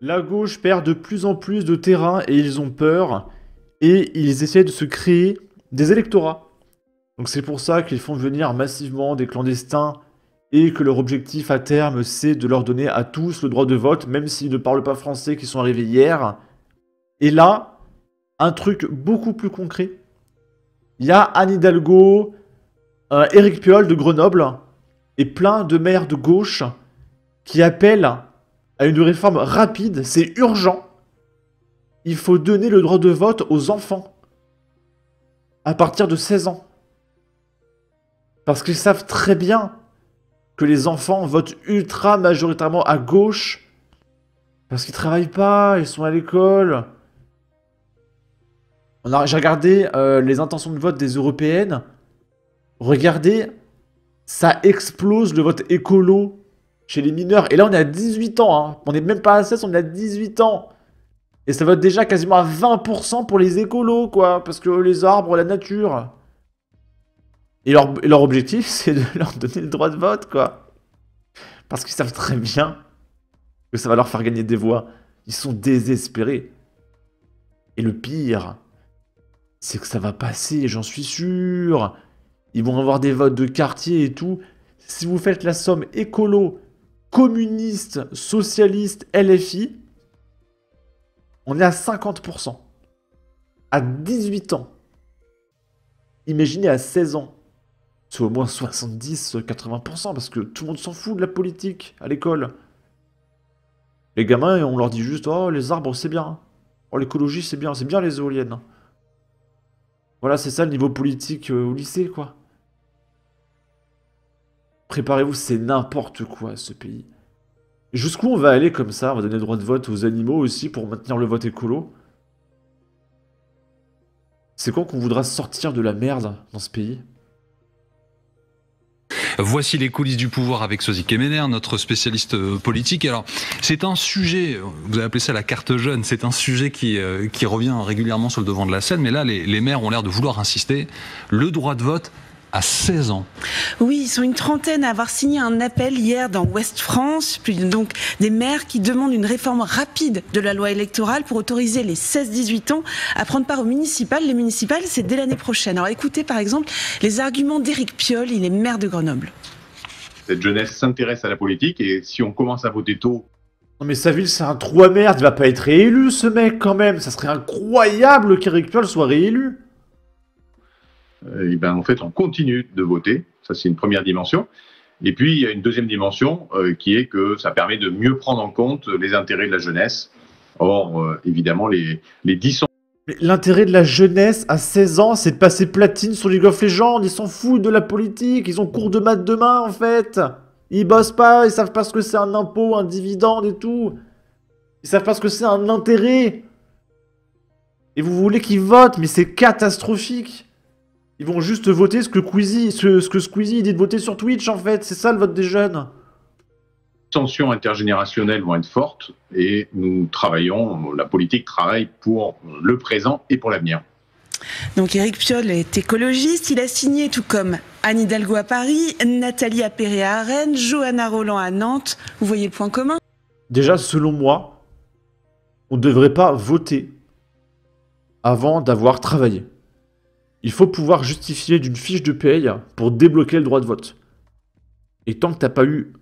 La gauche perd de plus en plus de terrain et ils ont peur. Et ils essaient de se créer des électorats. Donc c'est pour ça qu'ils font venir massivement des clandestins et que leur objectif à terme, c'est de leur donner à tous le droit de vote, même s'ils ne parlent pas français, qui sont arrivés hier. Et là, un truc beaucoup plus concret. Il y a Anne Hidalgo, Éric Piolle de Grenoble et plein de maires de gauche qui appellent à une réforme rapide. C'est urgent. Il faut donner le droit de vote aux enfants à partir de 16 ans. Parce qu'ils savent très bien que les enfants votent ultra majoritairement à gauche parce qu'ils travaillent pas, ils sont à l'école. J'ai regardé les intentions de vote des européennes. Regardez, ça explose le vote écolo chez les mineurs. Et là, on est à 18 ans. Hein. On n'est même pas à 16, on est à 18 ans. Et ça vote déjà quasiment à 20% pour les écolos, quoi. Parce que les arbres, la nature. Et leur objectif, c'est de leur donner le droit de vote, quoi. Parce qu'ils savent très bien que ça va leur faire gagner des voix. Ils sont désespérés. Et le pire, c'est que ça va passer, j'en suis sûr. Ils vont avoir des votes de quartier et tout. Si vous faites la somme écolo, communiste, socialiste, LFI, on est à 50%. À 18 ans. Imaginez à 16 ans. C'est au moins 70-80%, parce que tout le monde s'en fout de la politique à l'école. Les gamins, on leur dit juste « Oh, les arbres, c'est bien. Oh, l'écologie, c'est bien les éoliennes. » Voilà, c'est ça le niveau politique au lycée, quoi. Préparez-vous, c'est n'importe quoi, ce pays. Jusqu'où on va aller comme ça? On va donner le droit de vote aux animaux aussi pour maintenir le vote écolo. C'est quand qu'on voudra sortir de la merde dans ce pays? Voici les coulisses du pouvoir avec Sosie Kemener, notre spécialiste politique. Alors, c'est un sujet, vous avez appelé ça la carte jeune, c'est un sujet qui revient régulièrement sur le devant de la scène, mais là, les maires ont l'air de vouloir insister. Le droit de vote à 16 ans. Oui, ils sont une trentaine à avoir signé un appel hier dans Ouest France, puis donc des maires qui demandent une réforme rapide de la loi électorale pour autoriser les 16-18 ans à prendre part aux municipales. Les municipales, c'est dès l'année prochaine. Alors écoutez par exemple les arguments d'Éric Piolle, il est maire de Grenoble. Cette jeunesse s'intéresse à la politique et si on commence à voter tôt... Non mais sa ville c'est un trou à merde, il va pas être réélu ce mec quand même. Ça serait incroyable qu'Éric Piolle soit réélu. Et ben, en fait, on continue de voter. Ça, c'est une première dimension. Et puis, il y a une deuxième dimension qui est que ça permet de mieux prendre en compte les intérêts de la jeunesse. Or, évidemment, les 10 ans... Mais l'intérêt de la jeunesse à 16 ans, c'est de passer platine sur League of Legends. Ils s'en foutent de la politique. Ils ont cours de maths demain, en fait. Ils bossent pas. Ils savent pas ce que c'est un impôt, un dividende et tout. Ils savent pas ce que c'est un intérêt. Et vous voulez qu'ils votent, mais c'est catastrophique. Ils vont juste voter ce que Squeezie dit de voter sur Twitch, en fait. C'est ça le vote des jeunes. Les tensions intergénérationnelles vont être fortes et nous travaillons, la politique travaille pour le présent et pour l'avenir. Donc Éric Piolle est écologiste, il a signé tout comme Anne Hidalgo à Paris, Nathalie Appéré à Rennes, Johanna Roland à Nantes. Vous voyez le point commun? Déjà, selon moi, on ne devrait pas voter avant d'avoir travaillé. Il faut pouvoir justifier d'une fiche de paye pour débloquer le droit de vote. Et tant que t'as pas eu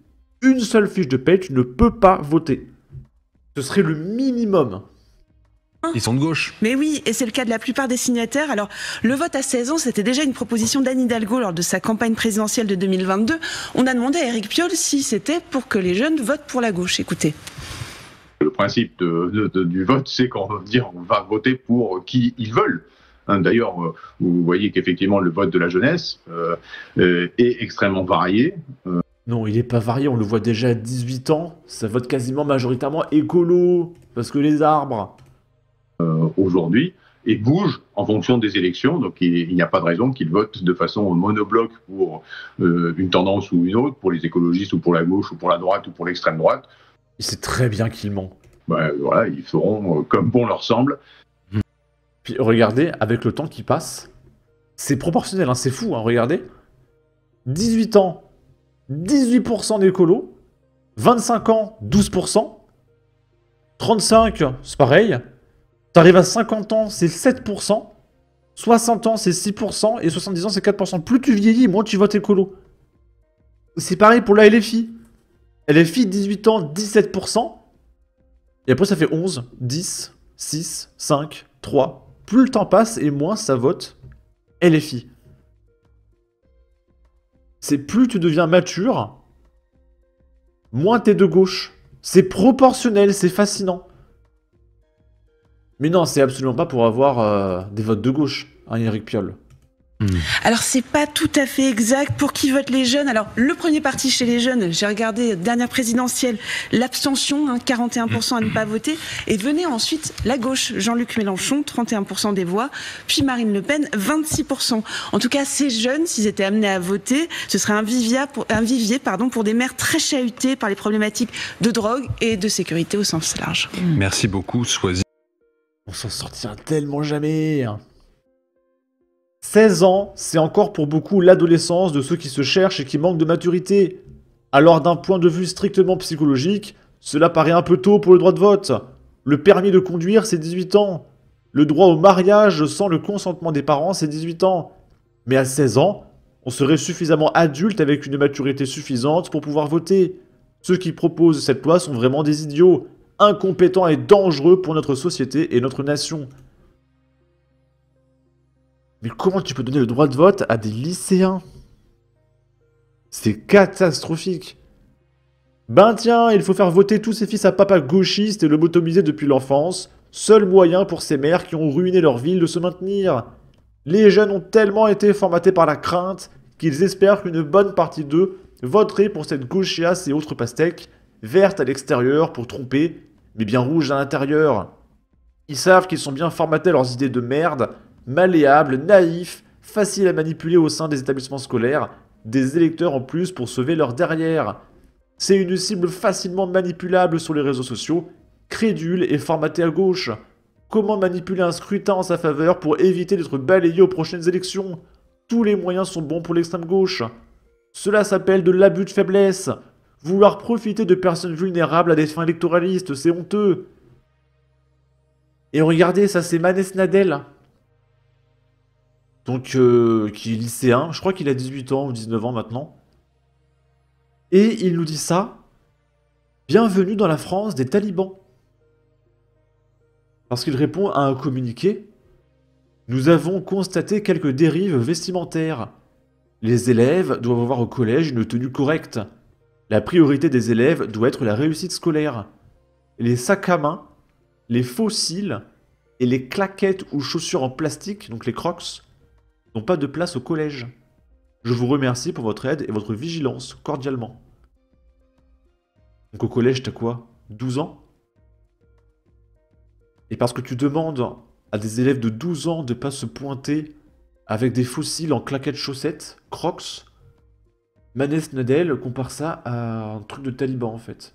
une seule fiche de paye, tu ne peux pas voter. Ce serait le minimum. Ils sont de gauche. Mais oui, et c'est le cas de la plupart des signataires. Alors, le vote à 16 ans, c'était déjà une proposition d'Anne Hidalgo lors de sa campagne présidentielle de 2022. On a demandé à Éric Piolle si c'était pour que les jeunes votent pour la gauche. Écoutez. Le principe du vote, c'est qu'on va dire on va voter pour qui ils veulent. D'ailleurs, vous voyez qu'effectivement, le vote de la jeunesse est extrêmement varié. Non, il n'est pas varié, on le voit déjà à 18 ans. Ça vote quasiment majoritairement écolo, parce que les arbres. Aujourd'hui, et bouge en fonction des élections. Donc, il n'y a pas de raison qu'ils votent de façon monobloc pour une tendance ou une autre, pour les écologistes ou pour la gauche ou pour la droite ou pour l'extrême droite. Il sait très bien qu'il ment. Ben, voilà, ils feront comme bon leur semble. Puis regardez, avec le temps qui passe, c'est proportionnel, hein, c'est fou, hein, regardez. 18 ans, 18% d'écolo, 25 ans, 12%, 35, c'est pareil. T'arrives à 50 ans, c'est 7%. 60 ans, c'est 6%. Et 70 ans, c'est 4%. Plus tu vieillis, moins tu votes écolo. C'est pareil pour la LFI. LFI, 18 ans, 17%. Et après, ça fait 11, 10, 6, 5, 3. Plus le temps passe et moins ça vote LFI. C'est plus tu deviens mature, moins t'es de gauche. C'est proportionnel, c'est fascinant. Mais non, c'est absolument pas pour avoir des votes de gauche, hein, Éric Piolle. Alors c'est pas tout à fait exact. Pour qui votent les jeunes? Alors le premier parti chez les jeunes, j'ai regardé dernière présidentielle, l'abstention, 41% à ne pas voter, et venait ensuite la gauche, Jean-Luc Mélenchon, 31% des voix, puis Marine Le Pen, 26%. En tout cas, ces jeunes, s'ils étaient amenés à voter, ce serait un vivier pour des maires très chahutés par les problématiques de drogue et de sécurité au sens large. Merci beaucoup, Soisy. On s'en sortira tellement jamais. 16 ans, c'est encore pour beaucoup l'adolescence de ceux qui se cherchent et qui manquent de maturité. Alors d'un point de vue strictement psychologique, cela paraît un peu tôt pour le droit de vote. Le permis de conduire, c'est 18 ans. Le droit au mariage sans le consentement des parents, c'est 18 ans. Mais à 16 ans, on serait suffisamment adulte avec une maturité suffisante pour pouvoir voter. Ceux qui proposent cette loi sont vraiment des idiots, incompétents et dangereux pour notre société et notre nation. Mais comment tu peux donner le droit de vote à des lycéens? C'est catastrophique. Ben tiens, il faut faire voter tous ces fils à papa gauchistes et le lobotomiser depuis l'enfance. Seul moyen pour ces mères qui ont ruiné leur ville de se maintenir. Les jeunes ont tellement été formatés par la crainte qu'ils espèrent qu'une bonne partie d'eux voterait pour cette gauchiasse et autres pastèques, vertes à l'extérieur pour tromper, mais bien rouges à l'intérieur. Ils savent qu'ils sont bien formatés à leurs idées de merde, malléables, naïfs, faciles à manipuler au sein des établissements scolaires, des électeurs en plus pour sauver leur derrière. C'est une cible facilement manipulable sur les réseaux sociaux, crédule et formatée à gauche. Comment manipuler un scrutin en sa faveur pour éviter d'être balayé aux prochaines élections? Tous les moyens sont bons pour l'extrême gauche. Cela s'appelle de l'abus de faiblesse. Vouloir profiter de personnes vulnérables à des fins électoralistes, c'est honteux. Et regardez, ça c'est Manès Nadel. Donc, qui est lycéen, je crois qu'il a 18 ans ou 19 ans maintenant. Et il nous dit ça. Bienvenue dans la France des talibans. Parce qu'il répond à un communiqué. Nous avons constaté quelques dérives vestimentaires. Les élèves doivent avoir au collège une tenue correcte. La priorité des élèves doit être la réussite scolaire. Les sacs à main, les faux cils et les claquettes ou chaussures en plastique, donc les crocs, n'ont pas de place au collège. Je vous remercie pour votre aide et votre vigilance, cordialement. Donc au collège, t'as quoi? 12 ans? Et parce que tu demandes à des élèves de 12 ans de pas se pointer avec des fossiles en claquettes chaussettes, crocs, Manès Nadel compare ça à un truc de taliban en fait.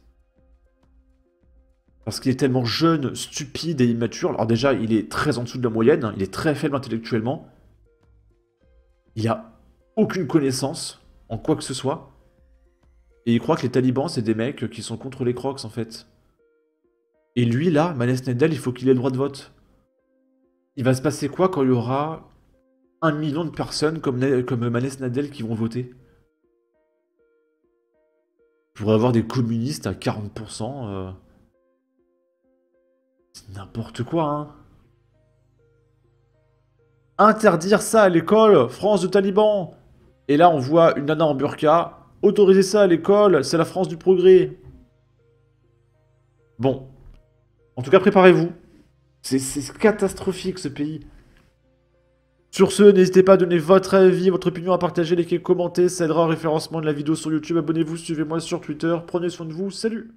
Parce qu'il est tellement jeune, stupide et immature. Alors déjà, il est très en dessous de la moyenne, il est très faible intellectuellement. Il a aucune connaissance en quoi que ce soit. Et il croit que les talibans, c'est des mecs qui sont contre les crocs, en fait. Et lui, là, Manès Nadel, il faut qu'il ait le droit de vote. Il va se passer quoi quand il y aura 1 million de personnes comme Manès Nadel qui vont voter? Il pourrait avoir des communistes à 40%. C'est n'importe quoi, hein. Interdire ça à l'école, France de talibans. Et là, on voit une nana en burqa. Autoriser ça à l'école, c'est la France du progrès. Bon. En tout cas, préparez-vous. C'est catastrophique, ce pays. Sur ce, n'hésitez pas à donner votre avis, votre opinion, à partager, liker, commenter. Ça aidera au référencement de la vidéo sur YouTube. Abonnez-vous, suivez-moi sur Twitter. Prenez soin de vous. Salut!